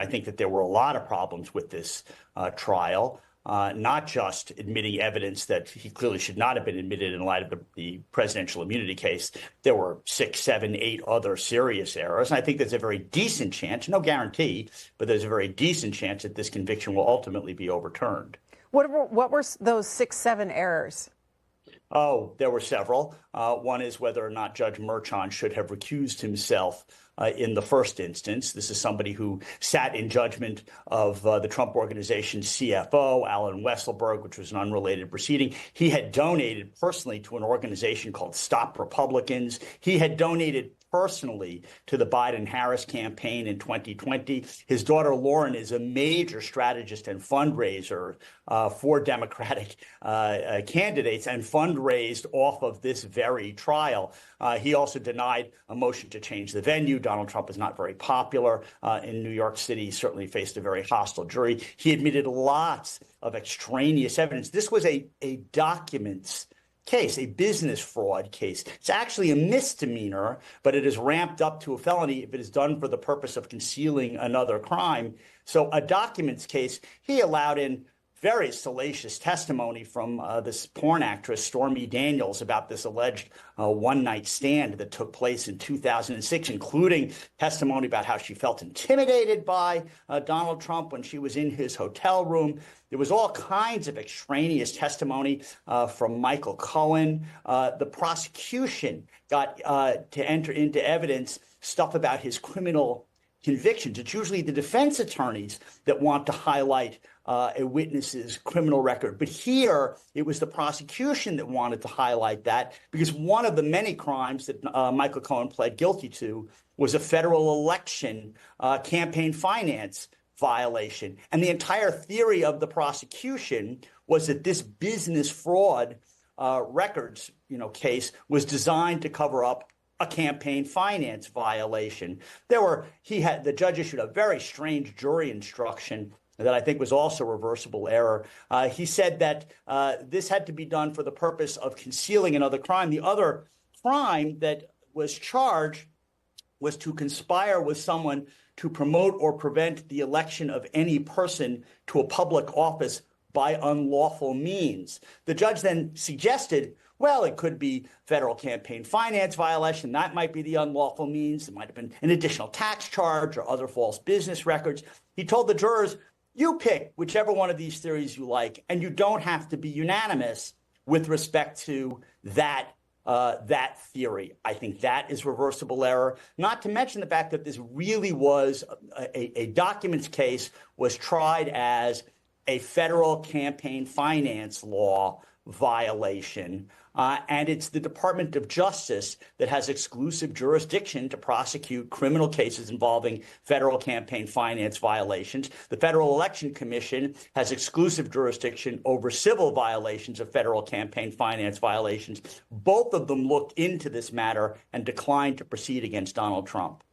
I think that there were a lot of problems with this trial. Not just admitting evidence that he clearly should not have been admitted in light of the presidential immunity case. There were 6, 7, 8 other serious errors. And I think there's a very decent chance, no guarantee, but there's a very decent chance that this conviction will ultimately be overturned. What were those 6, 7 errors? Oh, there were several. One is whether or not Judge Merchan should have recused himself in the first instance. This is somebody who sat in judgment of the Trump Organization's CFO, Alan Weisselberg, which was an unrelated proceeding. He had donated personally to an organization called Stop Republicans. He had donated personally to the Biden-Harris campaign in 2020. His daughter, Lauren, is a major strategist and fundraiser for Democratic candidates and fundraised off of this very trial. He also denied a motion to change the venue. Donald Trump is not very popular in New York City. He certainly faced a very hostile jury. He admitted lots of extraneous evidence. This was a documents case, a business fraud case. It's actually a misdemeanor, but it is ramped up to a felony if it is done for the purpose of concealing another crime. So a documents case, he allowed in very salacious testimony from this porn actress, Stormy Daniels, about this alleged one-night stand that took place in 2006, including testimony about how she felt intimidated by Donald Trump when she was in his hotel room. There was all kinds of extraneous testimony from Michael Cohen. The prosecution got to enter into evidence stuff about his criminal convictions. It's usually the defense attorneys that want to highlight a witness's criminal record. But here, it was the prosecution that wanted to highlight that because one of the many crimes that Michael Cohen pled guilty to was a federal election campaign finance violation. And the entire theory of the prosecution was that this business fraud records case was designed to cover up a campaign finance violation. The judge issued a very strange jury instruction that I think was also reversible error. He said that this had to be done for the purpose of concealing another crime. The other crime that was charged was to conspire with someone to promote or prevent the election of any person to a public office by unlawful means. The judge then suggested, well, it could be federal campaign finance violation. That might be the unlawful means. It might have been an additional tax charge or other false business records. He told the jurors, you pick whichever one of these theories you like, and you don't have to be unanimous with respect to that theory. I think that is reversible error, not to mention the fact that this really was a documents case was tried as a federal campaign finance law violation. And it's the Department of Justice that has exclusive jurisdiction to prosecute criminal cases involving federal campaign finance violations. The Federal Election Commission has exclusive jurisdiction over civil violations of federal campaign finance violations. Both of them looked into this matter and declined to proceed against Donald Trump.